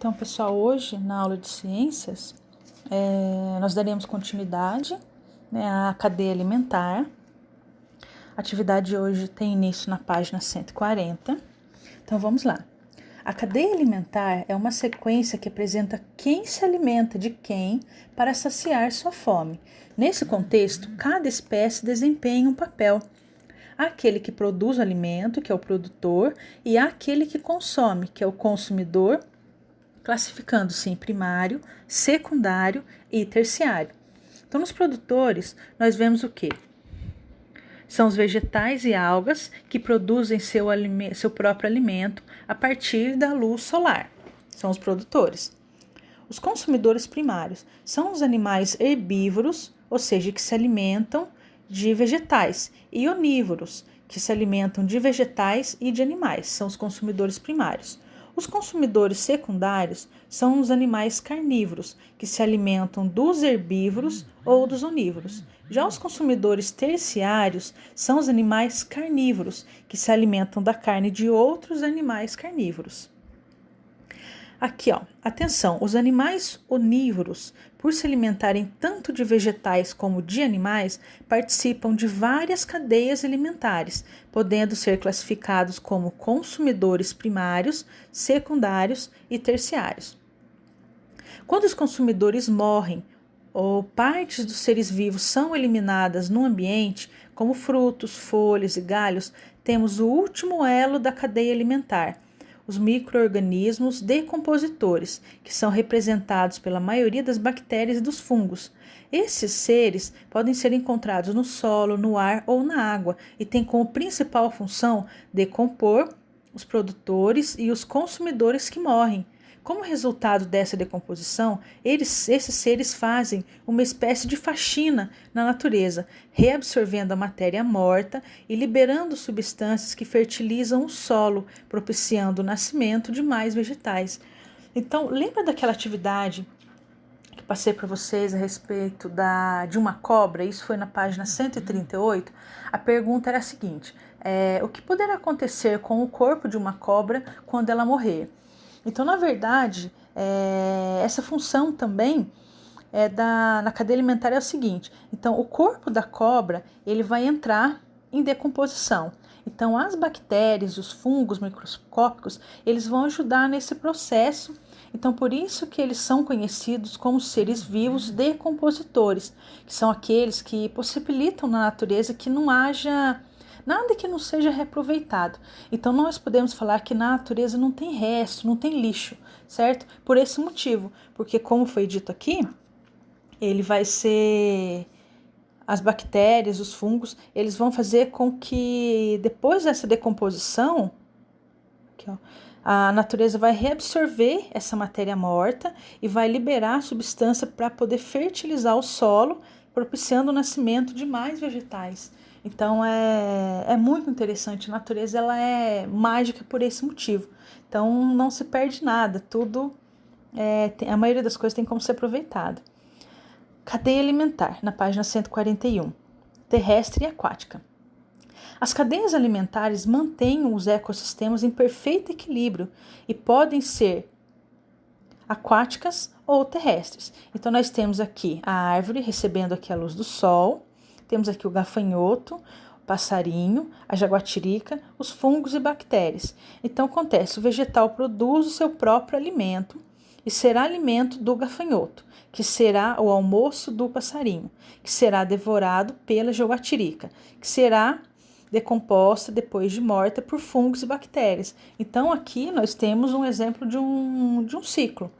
Então, pessoal, hoje na aula de ciências, nós daremos continuidade, né, à cadeia alimentar. A atividade de hoje tem início na página 140. Então, vamos lá. A cadeia alimentar é uma sequência que apresenta quem se alimenta de quem para saciar sua fome. Nesse contexto, cada espécie desempenha um papel. Há aquele que produz o alimento, que é o produtor, e há aquele que consome, que é o consumidor, classificando-se em primário, secundário e terciário. Então, nos produtores, nós vemos o quê? São os vegetais e algas que produzem seu próprio alimento a partir da luz solar. São os produtores. Os consumidores primários são os animais herbívoros, ou seja, que se alimentam de vegetais, e onívoros, que se alimentam de vegetais e de animais, são os consumidores primários. Os consumidores secundários são os animais carnívoros, que se alimentam dos herbívoros ou dos onívoros. Já os consumidores terciários são os animais carnívoros, que se alimentam da carne de outros animais carnívoros. Aqui, atenção, os animais onívoros, por se alimentarem tanto de vegetais como de animais, participam de várias cadeias alimentares, podendo ser classificados como consumidores primários, secundários e terciários. Quando os consumidores morrem ou partes dos seres vivos são eliminadas no ambiente, como frutos, folhas e galhos, temos o último elo da cadeia alimentar, os micro-organismos decompositores, que são representados pela maioria das bactérias e dos fungos. Esses seres podem ser encontrados no solo, no ar ou na água e têm como principal função decompor os produtores e os consumidores que morrem. Como resultado dessa decomposição, esses seres fazem uma espécie de faxina na natureza, reabsorvendo a matéria morta e liberando substâncias que fertilizam o solo, propiciando o nascimento de mais vegetais. Então, lembra daquela atividade que passei para vocês a respeito de uma cobra? Isso foi na página 138. A pergunta era a seguinte: o que poderá acontecer com o corpo de uma cobra quando ela morrer? Então, na verdade, essa função também na cadeia alimentar é o seguinte. Então, o corpo da cobra ele vai entrar em decomposição. Então, as bactérias, os fungos microscópicos, eles vão ajudar nesse processo. Então, por isso que eles são conhecidos como seres vivos decompositores, que são aqueles que possibilitam na natureza que não haja nada que não seja reaproveitado. Então, nós podemos falar que na natureza não tem resto, não tem lixo, certo? Por esse motivo, porque como foi dito aqui, ele vai ser... As bactérias, os fungos, eles vão fazer com que depois dessa decomposição, aqui, a natureza vai reabsorver essa matéria morta e vai liberar a substância para poder fertilizar o solo, propiciando o nascimento de mais vegetais. Então, é muito interessante. A natureza ela é mágica por esse motivo. Então, não se perde nada. Tudo, a maioria das coisas tem como ser aproveitado. Cadeia alimentar, na página 141. Terrestre e aquática. As cadeias alimentares mantêm os ecossistemas em perfeito equilíbrio e podem ser aquáticas ou terrestres. Então, nós temos aqui a árvore recebendo aqui a luz do sol, temos aqui o gafanhoto, o passarinho, a jaguatirica, os fungos e bactérias. Então, acontece, o vegetal produz o seu próprio alimento e será alimento do gafanhoto, que será o almoço do passarinho, que será devorado pela jaguatirica, que será decomposta depois de morta por fungos e bactérias. Então, aqui nós temos um exemplo de um ciclo,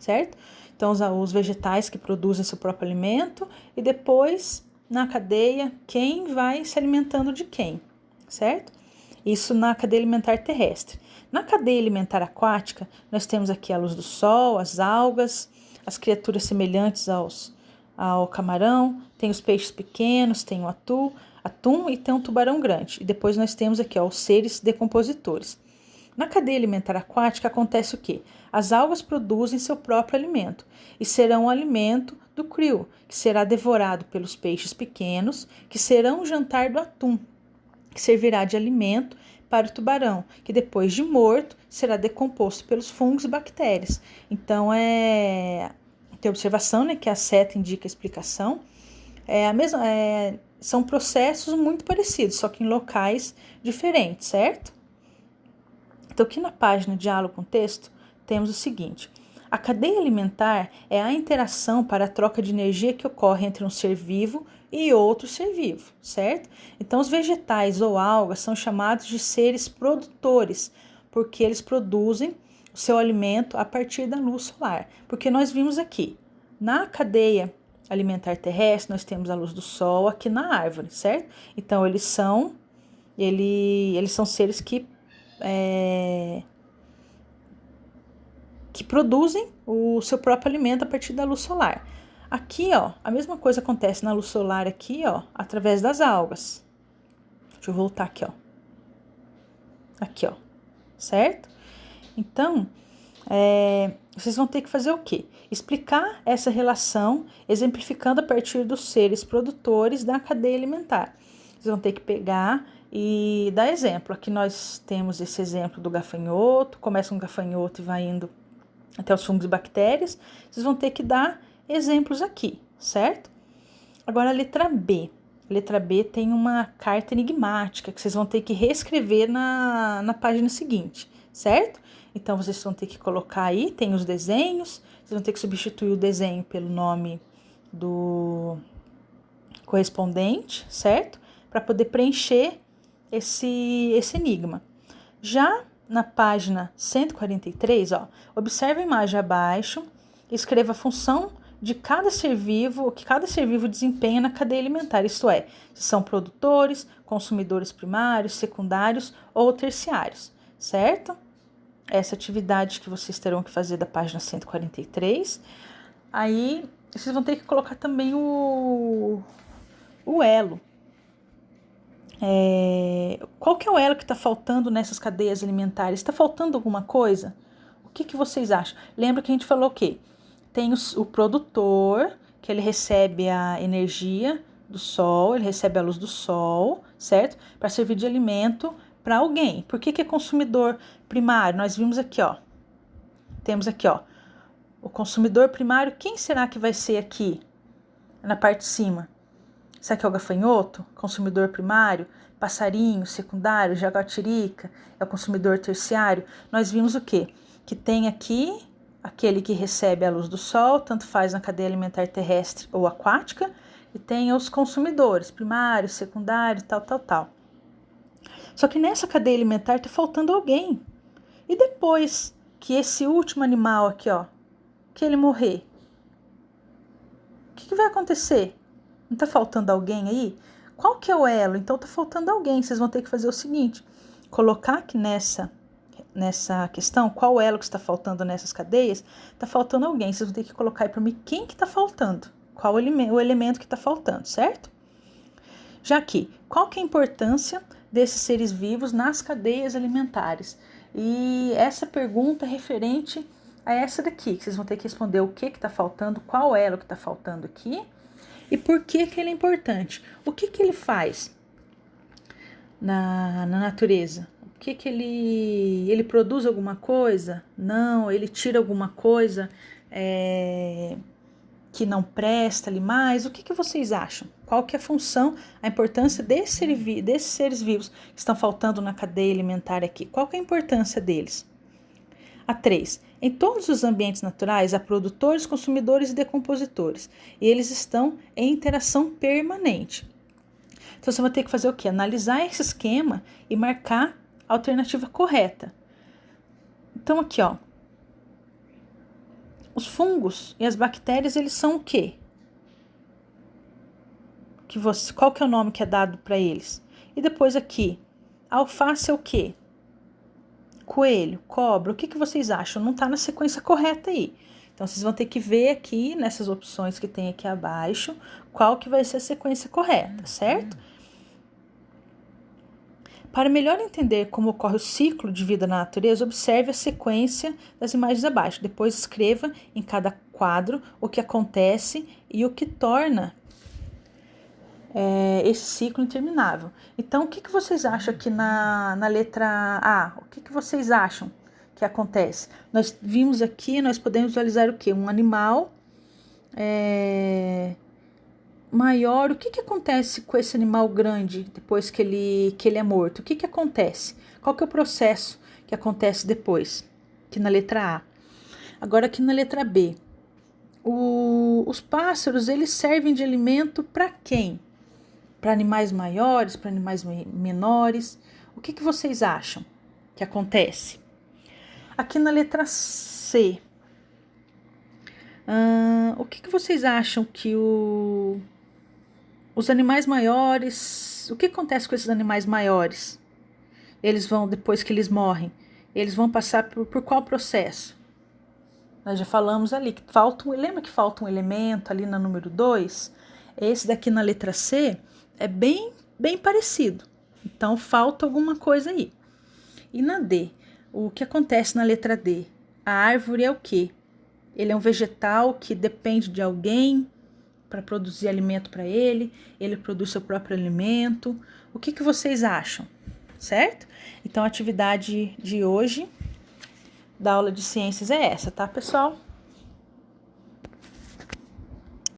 certo? Então, os vegetais que produzem seu próprio alimento e depois, na cadeia, quem vai se alimentando de quem, certo? Isso na cadeia alimentar terrestre. Na cadeia alimentar aquática, nós temos aqui a luz do sol, as algas, as criaturas semelhantes ao camarão, tem os peixes pequenos, tem o atum e tem um tubarão grande. E depois nós temos aqui os seres decompositores. Na cadeia alimentar aquática acontece o quê? As algas produzem seu próprio alimento e serão o alimento do krill, que será devorado pelos peixes pequenos, que serão o jantar do atum, que servirá de alimento para o tubarão, que depois de morto será decomposto pelos fungos e bactérias. Então, tem observação, né, que a seta indica a explicação. São processos muito parecidos, só que em locais diferentes, certo? Então, aqui na página Diálogo com Texto, temos o seguinte: a cadeia alimentar é a interação para a troca de energia que ocorre entre um ser vivo e outro ser vivo, certo? Então, os vegetais ou algas são chamados de seres produtores, porque eles produzem o seu alimento a partir da luz solar. Porque nós vimos aqui, na cadeia alimentar terrestre, nós temos a luz do sol aqui na árvore, certo? Então, eles são seres que produzem o seu próprio alimento a partir da luz solar. Aqui, ó, a mesma coisa acontece na luz solar aqui, ó, através das algas. Deixa eu voltar aqui, ó. Aqui, ó, certo? Então, vocês vão ter que fazer o quê? Explicar essa relação, exemplificando a partir dos seres produtores da cadeia alimentar. Vocês vão ter que pegar e dar exemplo. Aqui nós temos esse exemplo do gafanhoto, começa um gafanhoto e vai indo até os fungos e bactérias. Vocês vão ter que dar exemplos aqui, certo? Agora a letra B. A letra B tem uma carta enigmática que vocês vão ter que reescrever na página seguinte, certo? Então vocês vão ter que colocar aí, tem os desenhos, vocês vão ter que substituir o desenho pelo nome do correspondente, certo? Para poder preencher esse enigma. Já na página 143, ó, observe a imagem abaixo e escreva a função de cada ser vivo, o que cada ser vivo desempenha na cadeia alimentar, isto é, se são produtores, consumidores primários, secundários ou terciários, certo? Essa atividade que vocês terão que fazer da página 143. Aí, vocês vão ter que colocar também o elo. Qual que é o elo que está faltando nessas cadeias alimentares? Está faltando alguma coisa? O que vocês acham? Lembra que a gente falou o quê? Tem o produtor, que ele recebe a energia do sol, ele recebe a luz do sol, certo? Para servir de alimento para alguém. Por que é consumidor primário? Nós vimos aqui, ó. Temos aqui, ó. O consumidor primário, quem será que vai ser aqui? Na parte de cima. Será que é o gafanhoto? Consumidor primário? Passarinho, secundário, jaguatirica? É o consumidor terciário? Nós vimos o quê? Que tem aqui aquele que recebe a luz do sol, tanto faz na cadeia alimentar terrestre ou aquática, e tem os consumidores primários, secundários, tal. Só que nessa cadeia alimentar está faltando alguém. E depois que esse último animal aqui, ó, que ele morrer, o que vai acontecer? Não está faltando alguém aí? Qual que é o elo? Então está faltando alguém. Vocês vão ter que fazer o seguinte, colocar aqui nessa questão, qual elo que está faltando nessas cadeias, está faltando alguém. Vocês vão ter que colocar aí para mim quem que está faltando, qual o elemento que está faltando, certo? Já aqui, qual que é a importância desses seres vivos nas cadeias alimentares? E essa pergunta é referente a essa daqui, que vocês vão ter que responder o que está faltando, qual elo que está faltando aqui e por que ele é importante. O que ele faz na natureza? O que ele produz alguma coisa? Não, ele tira alguma coisa que não presta ali mais? O que vocês acham? Qual que é a função, a importância desses seres vivos que estão faltando na cadeia alimentar aqui? Qual que é a importância deles? A 3. Em todos os ambientes naturais há produtores, consumidores e decompositores. E eles estão em interação permanente. Então você vai ter que fazer o quê? Analisar esse esquema e marcar a alternativa correta. Então aqui, ó. Os fungos e as bactérias, eles são o quê? Qual que é o nome que é dado para eles? E depois aqui, a alface é o quê? Coelho, cobra, o que vocês acham? Não está na sequência correta aí. Então, vocês vão ter que ver aqui, nessas opções que tem aqui abaixo, qual que vai ser a sequência correta, certo? Para melhor entender como ocorre o ciclo de vida na natureza, observe a sequência das imagens abaixo. Depois escreva em cada quadro o que acontece e o que torna esse ciclo interminável. Então, o que vocês acham aqui na letra A? O que vocês acham que acontece? Nós vimos aqui, nós podemos visualizar o quê? Um animal maior. O que acontece com esse animal grande depois que ele é morto? O que acontece? Qual que é o processo que acontece depois? Aqui na letra A. Agora aqui na letra B. Os pássaros, eles servem de alimento para quem? Para animais maiores, para animais menores? O que vocês acham que acontece? Aqui na letra C. O que vocês acham que os animais maiores... O que acontece com esses animais maiores? Eles vão, depois que eles morrem, eles vão passar por qual processo? Nós já falamos ali que lembra que falta um elemento ali na número 2? Esse daqui na letra C é bem parecido. Então, falta alguma coisa aí. E na D, o que acontece na letra D? A árvore é o quê? Ele é um vegetal que depende de alguém para produzir alimento para ele. Ele produz seu próprio alimento. O que vocês acham? Certo? Então, a atividade de hoje da aula de ciências é essa, tá, pessoal?